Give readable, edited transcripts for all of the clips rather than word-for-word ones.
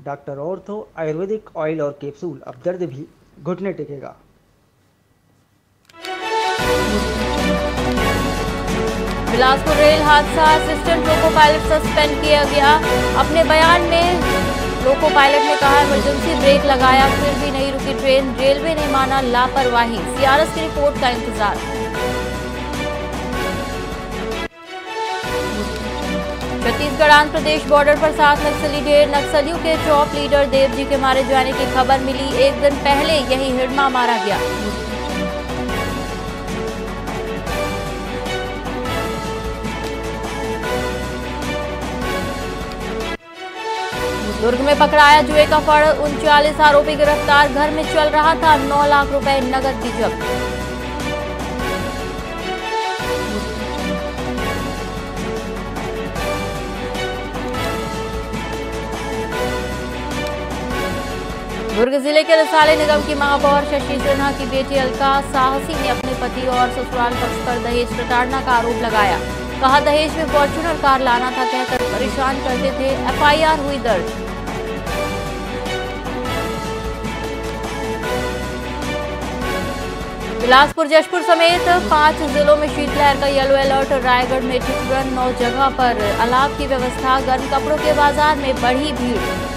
Doctor ortho Ayurvedic oil और capsule, अब दर्द भी घुटने टेकेगा। बिलासपुर रेल हादसा, असिस्टेंट लोको पायलट सस्पेंड किया गया। अपने बयान में लोको पायलट ने कहा इमरजेंसी ब्रेक लगाया फिर भी नहीं रुकी ट्रेन, रेलवे ने माना लापरवाही। सीआरएस की रिपोर्ट का इंतजार। छत्तीसगढ़ आंध्र प्रदेश बॉर्डर पर 7 नक्सली ढेर, नक्सलियों के टॉप लीडर देवजी के मारे जाने की खबर मिली। एक दिन पहले यही हिड़मा मारा गया। दुर्ग में पकड़ाया जुए का फड़, 39 आरोपी गिरफ्तार। घर में चल रहा था 9 लाख रुपए नगद की जब्त। दुर्ग जिले के रसाले निगम की महापौर शशि सिन्हा की बेटी अलका साहसी ने अपने पति और ससुराल पक्ष पर दहेज प्रताड़ना का आरोप लगाया। कहा दहेज में फॉर्च्यूनर कार लाना था कहकर परेशान करते थे। एफआईआर हुई दर्ज। बिलासपुर जशपुर समेत 5 जिलों में शीतलहर का येलो अलर्ट। रायगढ़ में ठिठुरन 9 जगह पर अलाव की व्यवस्था। गर्म कपड़ों के बाजार में बढ़ी भीड़।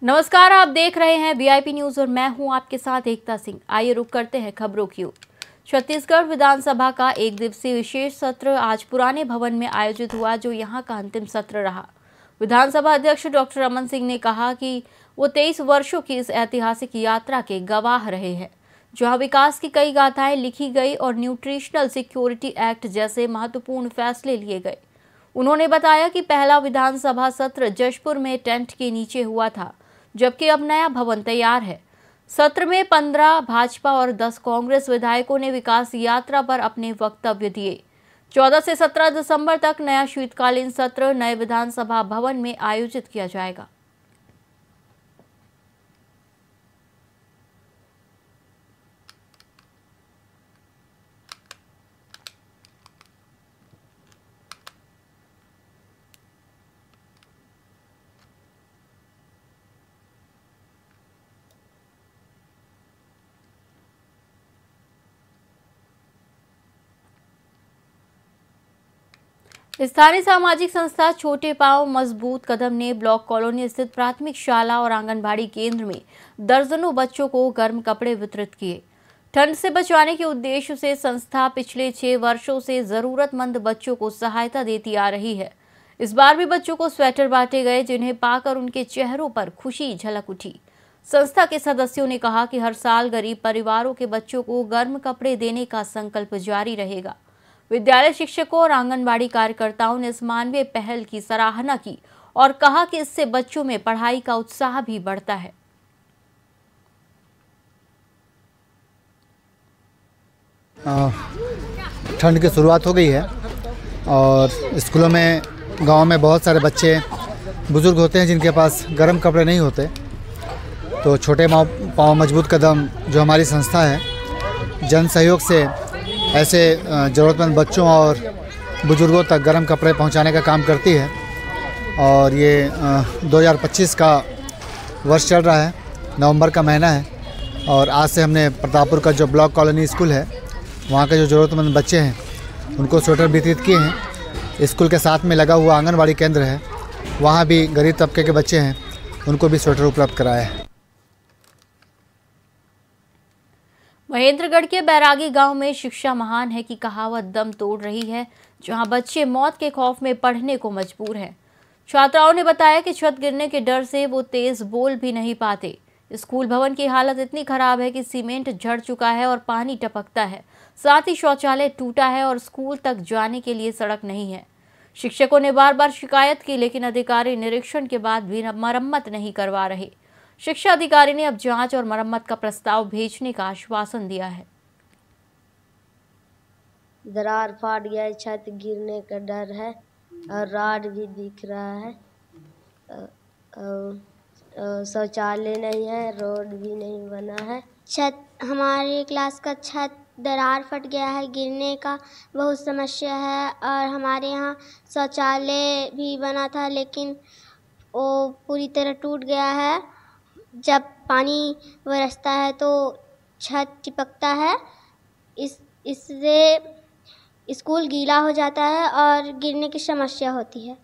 नमस्कार, आप देख रहे हैं वीआईपी न्यूज और मैं हूं आपके साथ एकता सिंह। आइए रुक करते हैं खबरों की ओर। छत्तीसगढ़ विधानसभा का एक दिवसीय विशेष सत्र आज पुराने भवन में आयोजित हुआ, जो यहां का अंतिम सत्र रहा। विधानसभा अध्यक्ष डॉक्टर रमन सिंह ने कहा कि वो 23 वर्षों की इस ऐतिहासिक यात्रा के गवाह रहे हैं, जहां विकास की कई गाथाएं लिखी गई और न्यूट्रिशनल सिक्योरिटी एक्ट जैसे महत्वपूर्ण फैसले लिए गए। उन्होंने बताया कि पहला विधानसभा सत्र जशपुर में टेंट के नीचे हुआ था, जबकि अब नया भवन तैयार है। सत्र में 15 भाजपा और 10 कांग्रेस विधायकों ने विकास यात्रा पर अपने वक्तव्य दिए। 14 से 17 दिसंबर तक नया शीतकालीन सत्र नए विधानसभा भवन में आयोजित किया जाएगा। स्थानीय सामाजिक संस्था छोटे पांव मजबूत कदम ने ब्लॉक कॉलोनी स्थित प्राथमिक शाला और आंगनबाड़ी केंद्र में दर्जनों बच्चों को गर्म कपड़े वितरित किए। ठंड से बचाने के उद्देश्य से संस्था पिछले 6 वर्षों से जरूरतमंद बच्चों को सहायता देती आ रही है। इस बार भी बच्चों को स्वेटर बांटे गए, जिन्हें पाकर उनके चेहरों पर खुशी झलक उठी। संस्था के सदस्यों ने कहा कि हर साल गरीब परिवारों के बच्चों को गर्म कपड़े देने का संकल्प जारी रहेगा। विद्यालय शिक्षकों और आंगनबाड़ी कार्यकर्ताओं ने इस मानवीय पहल की सराहना की और कहा कि इससे बच्चों में पढ़ाई का उत्साह भी बढ़ता है। ठंड की शुरुआत हो गई है और स्कूलों में, गांव में बहुत सारे बच्चे बुजुर्ग होते हैं जिनके पास गर्म कपड़े नहीं होते। तो छोटे पाँव मजबूत कदम जो हमारी संस्था है, जन सहयोग से ऐसे ज़रूरतमंद बच्चों और बुजुर्गों तक गर्म कपड़े पहुंचाने का काम करती है। और ये 2025 का वर्ष चल रहा है, नवंबर का महीना है। और आज से हमने प्रतापपुर का जो ब्लॉक कॉलोनी स्कूल है, वहाँ के जो ज़रूरतमंद बच्चे हैं उनको स्वेटर वितरित किए हैं। स्कूल के साथ में लगा हुआ आंगनबाड़ी केंद्र है, वहाँ भी गरीब तबके के बच्चे हैं, उनको भी स्वेटर उपलब्ध कराया है। महेंद्रगढ़ के बैरागी गांव में शिक्षा महान है की कहावत दम तोड़ रही है, जहां बच्चे मौत के खौफ में पढ़ने को मजबूर हैं। छात्राओं ने बताया कि छत गिरने के डर से वो तेज बोल भी नहीं पाते। स्कूल भवन की हालत इतनी खराब है कि सीमेंट झड़ चुका है और पानी टपकता है। साथ ही शौचालय टूटा है और स्कूल तक जाने के लिए सड़क नहीं है। शिक्षकों ने बार बार शिकायत की, लेकिन अधिकारी निरीक्षण के बाद भी मरम्मत नहीं करवा रहे। शिक्षा अधिकारी ने अब जांच और मरम्मत का प्रस्ताव भेजने का आश्वासन दिया है। दरार फाट गया, छत गिरने का डर है और राड भी दिख रहा है। शौचालय नहीं है, रोड भी नहीं बना है। छत, हमारी क्लास का छत दरार फट गया है, गिरने का बहुत समस्या है। और हमारे यहाँ शौचालय भी बना था लेकिन वो पूरी तरह टूट गया है। जब पानी बरसता है तो छत चिपकता है, इससे स्कूल गीला हो जाता है और गिरने की समस्या होती है।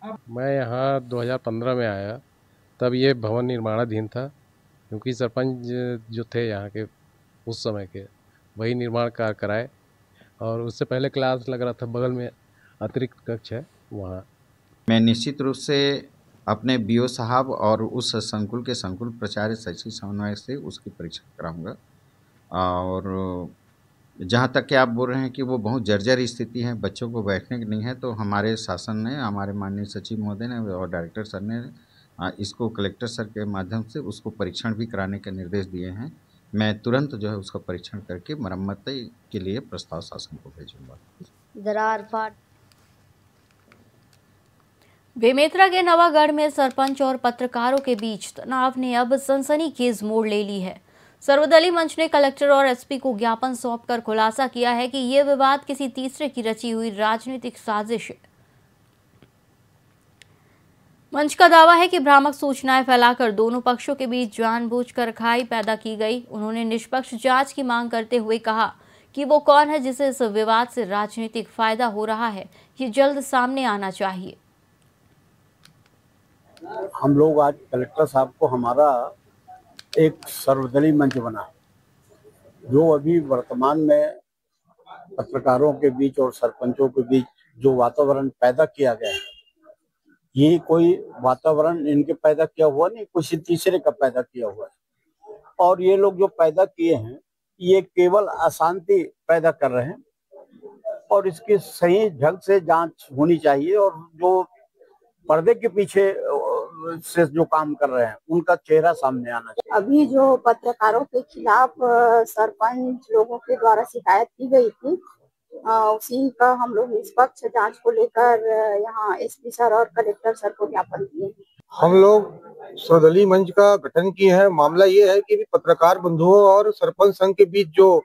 मैं यहाँ 2015 में आया, तब ये भवन निर्माणाधीन था, क्योंकि सरपंच जो थे यहाँ के उस समय के वही निर्माण कार्य कराए। और उससे पहले क्लास लग रहा था, बगल में अतिरिक्त कक्ष है वहाँ। मैं निश्चित रूप से अपने बीओ साहब और उस संकुल के संकुल प्राचार्य शैक्षिक समन्वयक से उसकी परीक्षा कराऊंगा। और जहाँ तक कि आप बोल रहे हैं कि वो बहुत जर्जर स्थिति है, बच्चों को बैठने की नहीं है, तो हमारे शासन ने, हमारे माननीय सचिव महोदय ने और डायरेक्टर सर ने इसको कलेक्टर सर के माध्यम से उसको परीक्षण भी कराने के निर्देश दिए हैं। मैं तुरंत जो है उसका परीक्षण करके मरम्मत के लिए प्रस्ताव शासन को भेजूंगा। दरार फाट बेमेतरा के नवागढ़ में सरपंच और पत्रकारों के बीच तनाव ने अब सनसनीखेज मोड़ ले ली है। सर्वदलीय मंच ने कलेक्टर और एसपी को ज्ञापन सौंपकर खुलासा किया है कि ये विवाद किसी तीसरे की रची हुई राजनीतिक साजिश है। मंच का दावा है कि भ्रामक सूचनाएं फैलाकर दोनों पक्षों के बीच जानबूझकर खाई पैदा की गई। उन्होंने निष्पक्ष जांच की मांग करते हुए कहा कि वो कौन है जिसे इस विवाद से राजनीतिक फायदा हो रहा है, ये जल्द सामने आना चाहिए। हम लोग आज कलेक्टर साहब को हमारा एक सर्वदलीय मंच बना, जो अभी वर्तमान में पत्रकारों के बीच और सरपंचों के बीच जो वातावरण पैदा किया गया है, ये कोई वातावरण इनके पैदा किया हुआ नहीं, किसी तीसरे का पैदा किया हुआ है। और ये लोग जो पैदा किए हैं ये केवल अशांति पैदा कर रहे हैं और इसकी सही ढंग से जांच होनी चाहिए। और जो पर्दे के पीछे से जो काम कर रहे हैं उनका चेहरा सामने आना चाहिए। अभी जो पत्रकारों के खिलाफ सरपंच लोगों के द्वारा शिकायत की गई थी, उसी का हम लोग निष्पक्ष जांच को लेकर यहाँ एसपी सर और कलेक्टर सर को ज्ञापन दिए। हम लोग सर्वदलीय मंच का गठन किए हैं। मामला ये है कि पत्रकार बंधुओं और सरपंच संघ के बीच जो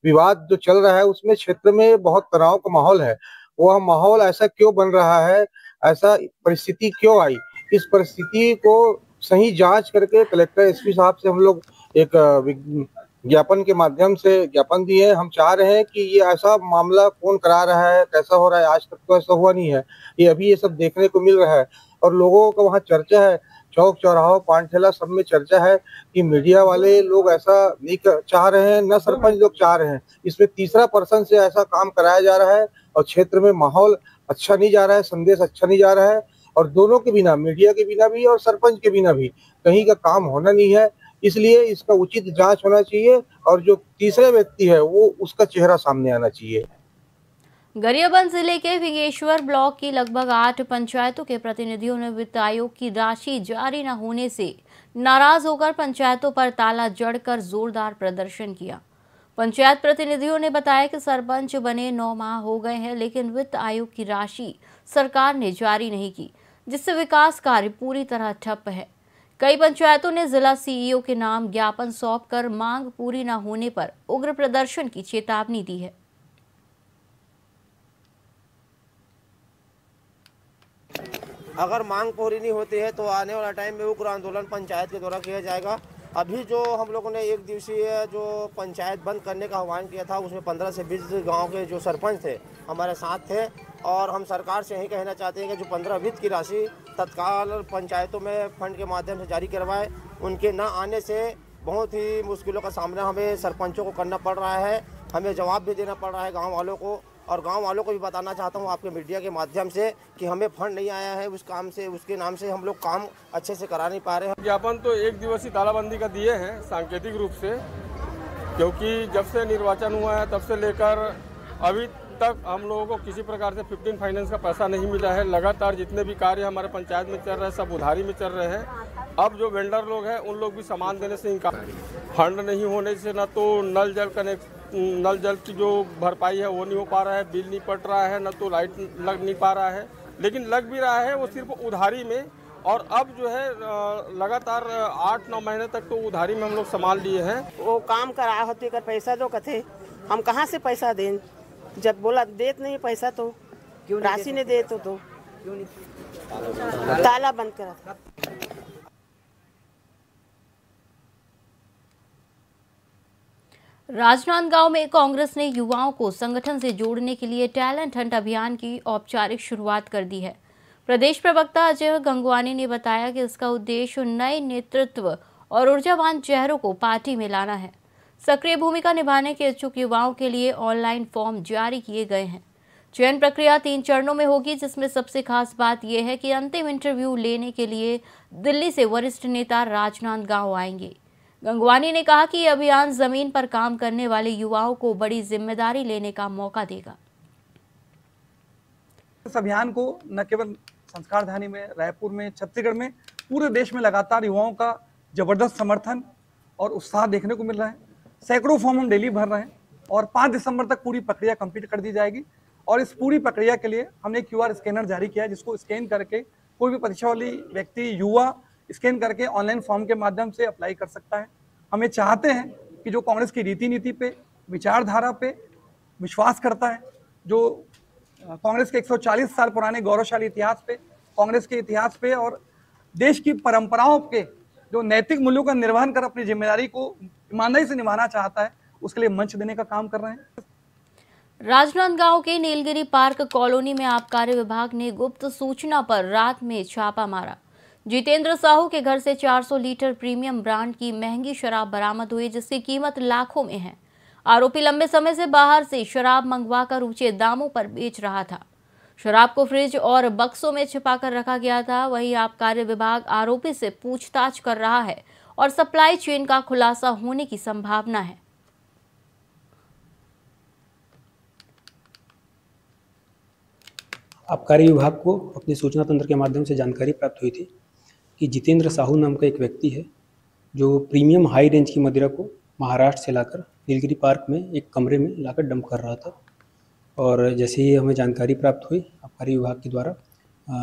विवाद जो चल रहा है उसमें क्षेत्र में बहुत तनाव का माहौल है। वह माहौल ऐसा क्यों बन रहा है, ऐसा परिस्थिति क्यों आई, इस परिस्थिति को सही जांच करके कलेक्टर एसपी साहब से हम लोग एक ज्ञापन के माध्यम से ज्ञापन दिए। हम चाह रहे हैं कि ये ऐसा मामला कौन करा रहा है, कैसा हो रहा है, आज तक तो ऐसा हुआ नहीं है। ये अभी ये सब देखने को मिल रहा है और लोगों का वहाँ चर्चा है, चौक चौराहों पान ठेला सब में चर्चा है कि मीडिया वाले लोग ऐसा नहीं चाह रहे हैं, न सरपंच लोग चाह रहे हैं। इसमें तीसरा पर्सन से ऐसा काम कराया जा रहा है और क्षेत्र में माहौल अच्छा नहीं जा रहा है, संदेश अच्छा नहीं जा रहा है। और दोनों के बिना, मीडिया के बिना भी और सरपंच के बिना भी कहीं का काम होना नहीं है। इसलिए इसका उचित जांच होना चाहिए और जो तीसरे व्यक्ति है वो उसका चेहरा सामने आना चाहिए। गरियाबंद जिले के विंगेश्वर ब्लॉक की लगभग 8 पंचायतों के प्रतिनिधियों ने वित्त आयोग की राशि जारी न होने से नाराज होकर पंचायतों पर ताला जड़कर जोरदार प्रदर्शन किया। पंचायत प्रतिनिधियों ने बताया कि सरपंच बने 9 माह हो गए हैं, लेकिन वित्त आयोग की राशि सरकार ने जारी नहीं की, जिससे विकास कार्य पूरी तरह ठप है। कई पंचायतों ने जिला सीईओ के नाम ज्ञापन सौंपकर मांग पूरी न होने पर उग्र प्रदर्शन की चेतावनी दी है। अगर मांग पूरी नहीं होती है तो आने वाला टाइम में उग्र आंदोलन पंचायत के द्वारा किया जाएगा। अभी जो हम लोगों ने 1 दिवसीय जो पंचायत बंद करने का आह्वान किया था उसमें 15 से 20 गांव के जो सरपंच थे हमारे साथ थे और हम सरकार से यही कहना चाहते हैं कि जो 15 वित्त की राशि तत्काल पंचायतों में फंड के माध्यम से जारी करवाए। उनके न आने से बहुत ही मुश्किलों का सामना हमें सरपंचों को करना पड़ रहा है, हमें जवाब भी देना पड़ रहा है गाँव वालों को। और गांव वालों को भी बताना चाहता हूं आपके मीडिया के माध्यम से कि हमें फंड नहीं आया है उस काम से, उसके नाम से हम लोग काम अच्छे से करा नहीं पा रहे हैं। ज्ञापन तो 1 दिवसीय तालाबंदी का दिए हैं सांकेतिक रूप से, क्योंकि जब से निर्वाचन हुआ है तब से लेकर अभी तक हम लोगों को किसी प्रकार से 15 फाइनेंस का पैसा नहीं मिला है। लगातार जितने भी कार्य हमारे पंचायत में चल रहे हैं सब उधारी में चल रहे हैं। अब जो वेंडर लोग हैं उन लोग भी सामान देने से इनकार, फंड नहीं होने से न तो नल जल की जो भरपाई है वो नहीं हो पा रहा है, बिल नहीं पट रहा है, न तो लाइट लग नहीं पा रहा है। लेकिन लग भी रहा है वो सिर्फ उधारी में और अब जो है लगातार 8-9 महीने तक तो उधारी में हम लोग संभाल लिए हैं। वो काम करा होते कर पैसा दो कथे, हम कहाँ से पैसा दें? जब बोला देत नहीं पैसा तो राशि ने दे तो क्यों नहीं ताला बंद करा था। राजनांदगांव में कांग्रेस ने युवाओं को संगठन से जोड़ने के लिए टैलेंट हंट अभियान की औपचारिक शुरुआत कर दी है। प्रदेश प्रवक्ता अजय गंगवानी ने बताया कि इसका उद्देश्य नए नेतृत्व और ऊर्जावान चेहरों को पार्टी में लाना है। सक्रिय भूमिका निभाने के इच्छुक युवाओं के लिए ऑनलाइन फॉर्म जारी किए गए हैं। चयन प्रक्रिया 3 चरणों में होगी, जिसमें सबसे खास बात यह है कि अंतिम इंटरव्यू लेने के लिए दिल्ली से वरिष्ठ नेता राजनांदगांव आएंगे। गंगवानी ने कहा कि यह अभियान जमीन पर काम करने वाले युवाओं को बड़ी जिम्मेदारी लेने का मौका देगा। इस अभियान को न केवल संस्कारधानी में, रायपुर में, छत्तीसगढ़ में, पूरे देश में लगातार युवाओं का जबरदस्त समर्थन और उत्साह देखने को मिल रहा है। सैकड़ों फॉर्म हम डेली भर रहे हैं और 5 दिसंबर तक पूरी प्रक्रिया कंप्लीट कर दी जाएगी। और इस पूरी प्रक्रिया के लिए हमने QR स्कैनर जारी किया है, जिसको स्कैन करके कोई भी परीक्षा वाली व्यक्ति, युवा स्कैन करके ऑनलाइन फॉर्म के माध्यम से अप्लाई कर सकता है। हमें चाहते हैं कि जो कांग्रेस की रीति नीति पे, विचारधारा पे विश्वास करता है, जो कांग्रेस के 140 साल पुराने गौरवशाली इतिहास पे, कांग्रेस के इतिहास पे और देश की परंपराओं के जो नैतिक मूल्यों का निर्वहन कर अपनी जिम्मेदारी को ईमानदारी से निभाना चाहता है, उसके लिए मंच देने का काम कर रहे हैं। राजनांदगांव के नीलगिरी पार्क कॉलोनी में आबकारी विभाग ने गुप्त सूचना पर रात में छापा मारा। जितेंद्र साहू के घर से 400 लीटर प्रीमियम ब्रांड की महंगी शराब बरामद हुई, जिसकी कीमत लाखों में है। आरोपी लंबे समय से बाहर से शराब मंगवाकर ऊंचे दामों पर बेच रहा था। शराब को फ्रिज और बक्सों में छिपाकर रखा गया था। वहीं आबकारी विभाग आरोपी से पूछताछ कर रहा है और सप्लाई चेन का खुलासा होने की संभावना है। आबकारी विभाग को अपने सूचना तंत्र के माध्यम से जानकारी प्राप्त हुई थी कि जितेंद्र साहू नाम का एक व्यक्ति है जो प्रीमियम हाई रेंज की मदिरा को महाराष्ट्र से लाकर नीलगिरी पार्क में एक कमरे में लाकर डंप कर रहा था। और जैसे ही हमें जानकारी प्राप्त हुई, आबकारी विभाग के द्वारा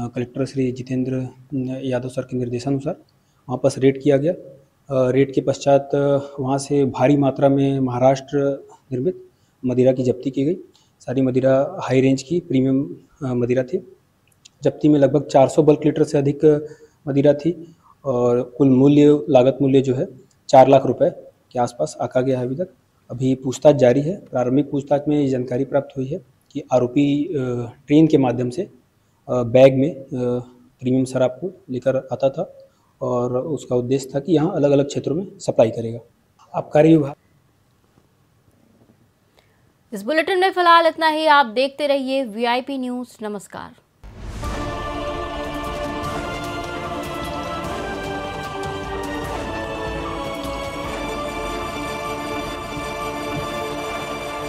कलेक्टर श्री जितेंद्र यादव सर के निर्देशानुसार वहाँ पर रेड किया गया। रेड के पश्चात वहाँ से भारी मात्रा में महाराष्ट्र निर्मित मदिरा की जब्ती की गई। सारी मदिरा हाई रेंज की प्रीमियम मदिरा थी। जब्ती में लगभग 400 बल्क लीटर से अधिक मदिरा थी और कुल मूल्य, लागत मूल्य जो है 4 लाख रुपए के आसपास आका गया है। अभी तक अभी पूछताछ जारी है। प्रारंभिक पूछताछ में ये जानकारी प्राप्त हुई है कि आरोपी ट्रेन के माध्यम से बैग में प्रीमियम शराब को लेकर आता था और उसका उद्देश्य था कि यहाँ अलग अलग क्षेत्रों में सप्लाई करेगा। आबकारी विभाग। इस बुलेटिन में फिलहाल इतना ही। आप देखते रहिए VIP न्यूज़। नमस्कार।